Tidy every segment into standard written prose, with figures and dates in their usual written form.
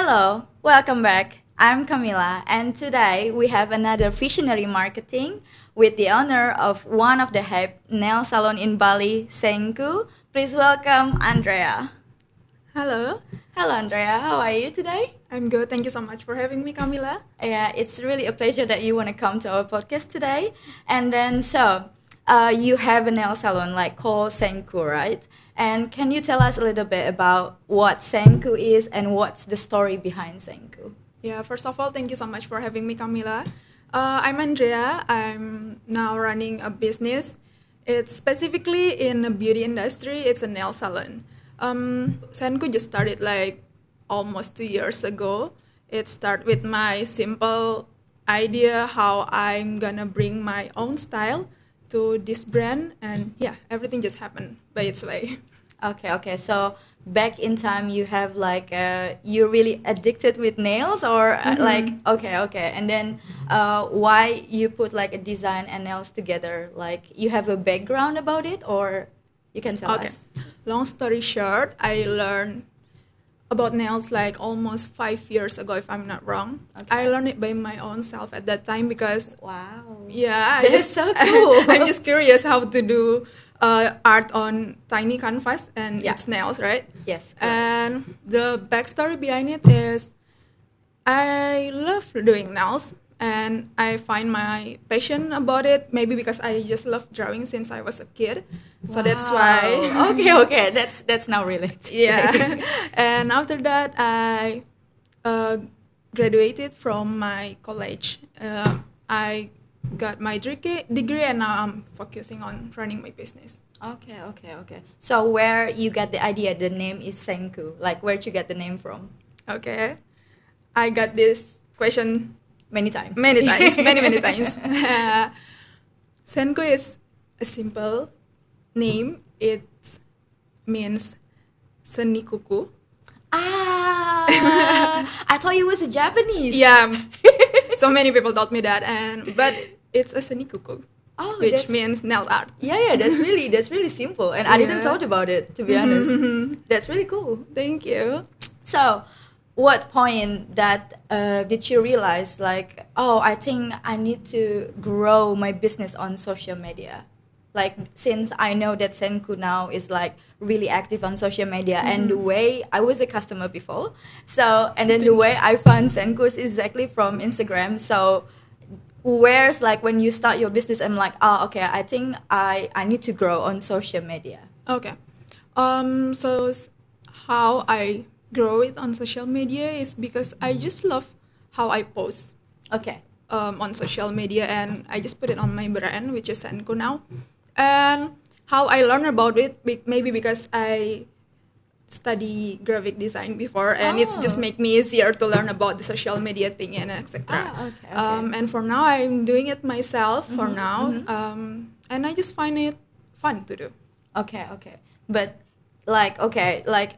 Hello, welcome back. I'm Camila, and today we have another visionary marketing with the owner of one of the hype nail salon in Bali, Senku. Please welcome Andrea. Hello, Hello, Andrea. How are you today? I'm good. Thank you so much for having me, Camila. Yeah, it's really a pleasure that you want to come to our podcast today. And then, you have a nail salon like called Senku, right? And can you tell us a little bit about what Senku is and what's the story behind Senku? Yeah, first of all, thank you so much for having me, Camila. I'm Andrea. I'm now running a business. It's specifically in the beauty industry. It's a nail salon. Senku just started like almost 2 years ago. It started with my simple idea how I'm gonna bring my own style to this brand, and yeah, everything just happened by its way. Okay. So back in time, you have like you're really addicted with nails, or like okay. And then why you put like a design and nails together? Like you have a background about it, or you can tell us. Long story short, I learned about nails like almost 5 years ago, if I'm not wrong. Okay. I learned it by my own self at that time because Wow. yeah, That is so cool. I'm just curious how to do art on tiny canvas and Yeah. it's nails, right? Yes. Correct. And the backstory behind it is I love doing nails and I find my passion about it, maybe because I just love drawing since I was a kid. So that's why. Wow. Okay. That's now related. Yeah. And after that, I graduated from my college. I got my degree and now I'm focusing on running my business. Okay. So where you get the idea? The name is Senku. Like where'd you get the name from? Okay. I got this question Many times. many times. Senku is a simple name. It means seni kuku. I thought you was a Japanese. Yeah, so many people taught me that, but it's a seni kuku, which means nail art. Yeah. That's really simple, and I didn't thought about it, to be honest. That's really cool. Thank you. So, what point that did you realize, like, oh, I think I need to grow my business on social media? Like, since I know that Senku now is like really active on social media, and the way I was a customer before, so and then the way I found Senku is exactly from Instagram. So, where's like when you start your business, I'm like, oh, okay, I think I need to grow on social media. Okay. How I grow it on social media is because I just love how I post. Okay. On social media, and I just put it on my brand, which is Senku now. And how I learned about it, maybe because I study graphic design before, and it's just make me easier to learn about the social media thing and etc. Okay. And for now, I'm doing it myself for now, and I just find it fun to do. Okay. But like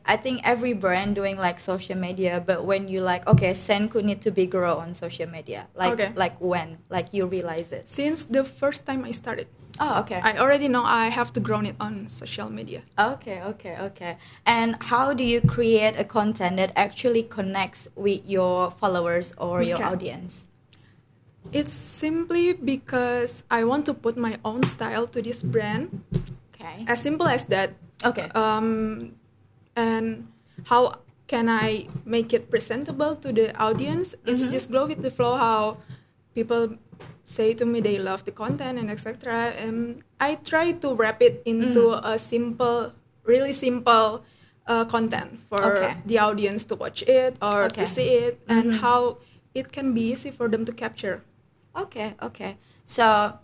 I think every brand doing like social media, but when you like Senku need to be grow on social media, like when like you realize it. Since the first time I started. Oh, okay. I already know I have to grow it on social media. Okay. And how do you create a content that actually connects with your followers or your audience? It's simply because I want to put my own style to this brand. Okay. As simple as that. Okay. And how can I make it presentable to the audience? It's just go with the flow. How people say to me they love the content and etc. And I try to wrap it into a really simple content for the audience to watch it or to see it, and how it can be easy for them to capture. Okay. So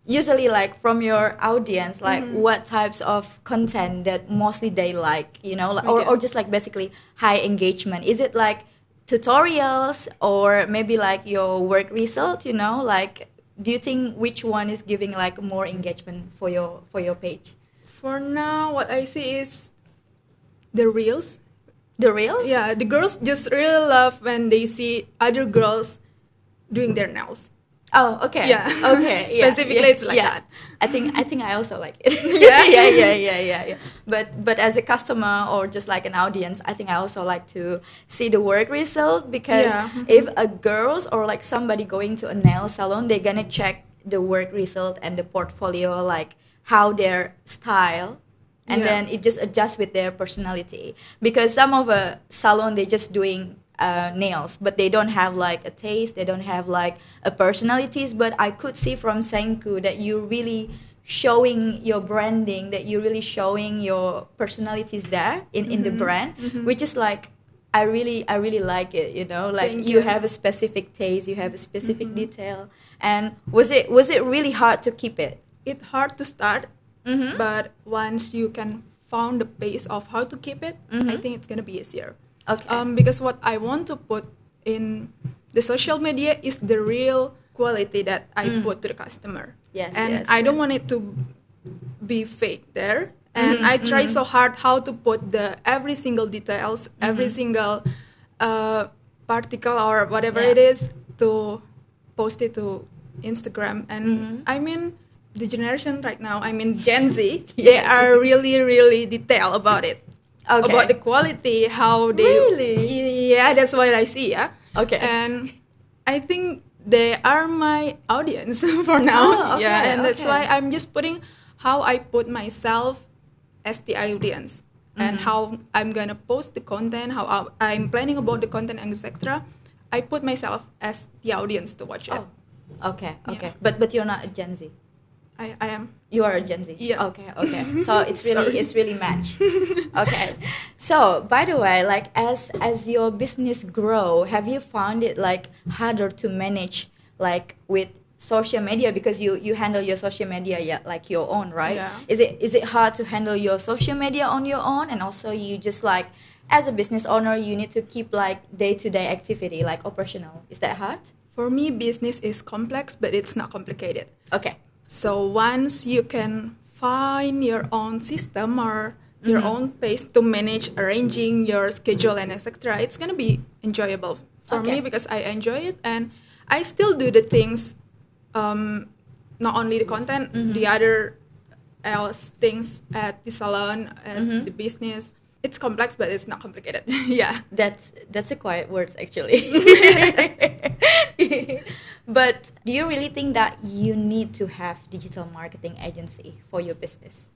usually like from your audience, like what types of content that mostly they like, or just like basically high engagement? Is it like tutorials or maybe like your work result, like do you think which one is giving like more engagement for your page? For now, what I see is the reels. The reels? Yeah, the girls just really love when they see other girls doing their nails. Oh, okay. Yeah. Okay. Specifically, it's like that. I think I also like it. Yeah. Yeah. But as a customer or just like an audience, I think I also like to see the work result, because Yeah. if a girls or like somebody going to a nail salon, they're gonna check the work result and the portfolio, like how their style, and Yeah. then it just adjusts with their personality. Because some of a salon, they just doing nails, but they don't have like a taste, they don't have like a personalities. But I could see from Senku that you really showing your branding, that you really showing your personalities there in the brand, which is like I really like it, you know, like Thank you you. have a specific taste, you have a specific detail. And was it really hard to keep it? It's hard to start, but once you can found the pace of how to keep it, I think it's gonna be easier. Okay. Because what I want to put in the social media is the real quality that I put to the customer. Yes, And yes, I don't yes. want it to be fake there. And I try so hard how to put the every single details, every single particle or whatever Yeah. it is, to post it to Instagram. And I mean, the generation right now, I mean Gen Z, they Yes. are really detailed about it. Okay. About the quality, how they... Really? Yeah, that's what I see, yeah. Okay. And I think they are my audience for now. Oh, okay, Yeah, and that's okay. why I'm just putting how I put myself as the audience. And how I'm gonna post the content, how I'm planning about the content, etc. I put myself as the audience to watch it. Oh, okay. Yeah. But you're not a Gen Z. I am. You are a Gen Z. Yeah. Okay. So it's really Sorry. it's really match. Okay. So by the way, like as your business grow, have you found it like harder to manage like with social media, because you handle your social media like your own, right? Yeah. Is it hard to handle your social media on your own, and also you just like as a business owner you need to keep like day-to-day activity like operational? Is that hard? For me, business is complex, but it's not complicated. Okay. So once you can find your own system or your own pace to manage arranging your schedule and etc., it's gonna be enjoyable for Okay. me, because I enjoy it, and I still do the things, not only the content, the other else things at the salon and the business. It's complex, but it's not complicated. Yeah. That's a quiet words actually. But do you really think that you need to have digital marketing agency for your business?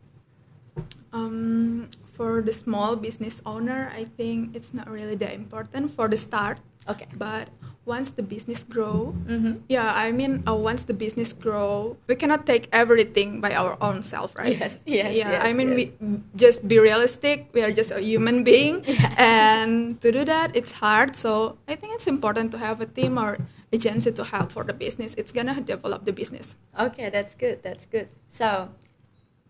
For the small business owner, I think it's not really that important for the start. Okay. But once the business grow, once the business grow, we cannot take everything by our own self, right? Yes. We just be realistic. We are just a human being, Yes. and to do that, it's hard. So I think it's important to have a team or agency to help for the business. It's gonna develop the business. Okay, that's good. So,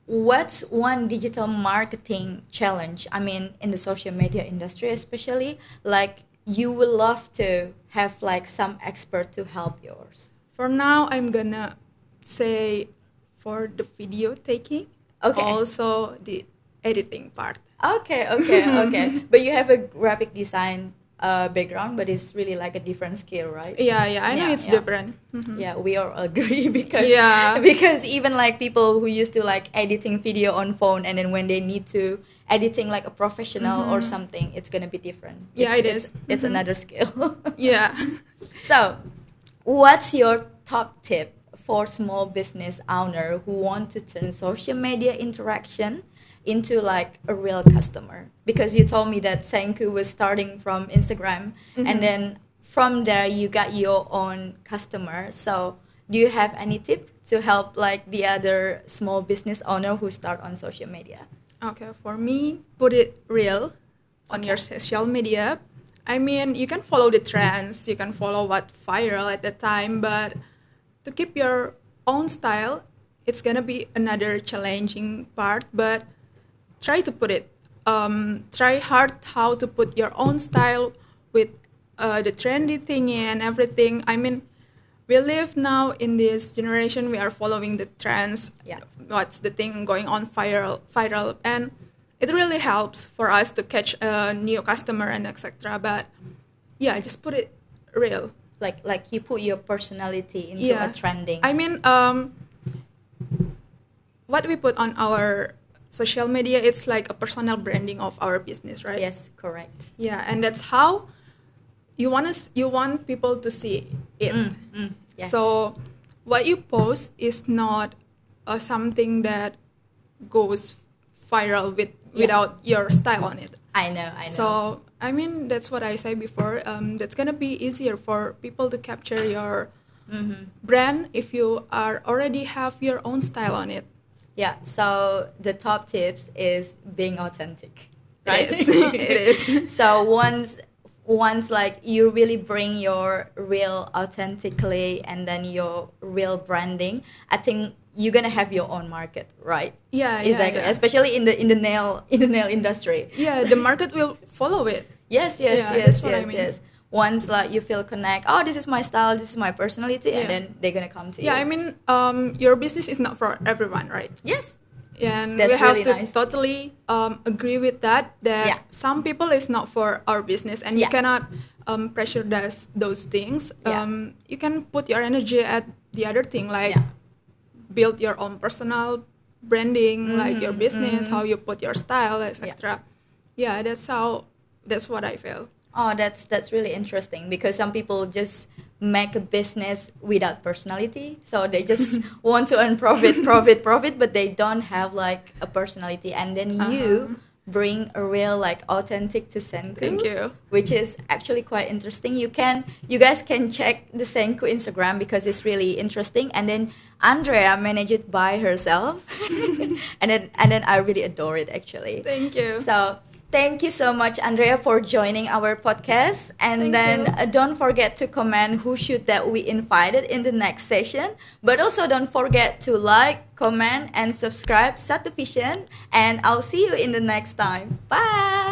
what's one digital marketing challenge? I mean, in the social media industry, especially, like you would love to have like some expert to help yours. For now, I'm gonna say for the video taking, Okay. also the editing part. Okay. But you have a graphic design background, but it's really like a different skill, right? Yeah, I know it's different. Yeah, we all agree because Yeah. because even like people who used to like editing video on phone, and then when they need to editing like a professional or something, it's gonna be different. Yeah, it is. It's another skill. Yeah. So, what's your top tip for small business owner who want to turn social media interaction into like a real customer? Because you told me that Senku was starting from Instagram, and then from there you got your own customer. So do you have any tip to help like the other small business owner who start on social media? Okay, for me, put it real on your social media. I mean, you can follow the trends, you can follow what viral at the time, but to keep your own style, it's gonna be another challenging part. But try to put it, try hard how to put your own style with the trendy thing and everything. I mean, we live now in this generation, we are following the trends. Yeah. What's the thing going on viral, and it really helps for us to catch a new customer and etc. But yeah, just put it real. Like you put your personality into a trending. I mean, what we put on our social media, it's like a personal branding of our business, right? Yes, correct. Yeah, and that's how you want people to see it. Yes. So what you post is not something that goes viral without your style on it. I know. So I mean, that's what I said before. That's gonna be easier for people to capture your brand if you are already have your own style on it. Yeah. So the top tips is being authentic, right? It is. So once like you really bring your real authentically and then your real branding, I think you're gonna have your own market, right? Yeah, exactly. Yeah. Especially in the nail industry. Yeah, the market will follow it. Yes. I mean. Once like you feel connect, oh, this is my style, this is my personality, and then they're gonna come to you. Yeah, I mean, your business is not for everyone, right? Yes. And That's we have really to nice. totally agree with that some people is not for our business, and you cannot pressure those things. You can put your energy at the other thing, like build your own personal branding, like your business, how you put your style, etc. Yeah, that's what I feel. Oh, that's really interesting, because some people just make a business without personality, so they just want to earn profit, but they don't have like a personality, and then you bring a real like authentic to Senku. Thank you. Which is actually quite interesting. You guys can check the Senku Instagram because it's really interesting, and then Andrea managed it by herself, and then I really adore it actually. Thank you. So thank you so much, Andrea, for joining our podcast. And don't forget to comment who should that we invited in the next session. But also don't forget to like, comment, and subscribe SATUVISION. And I'll see you in the next time. Bye.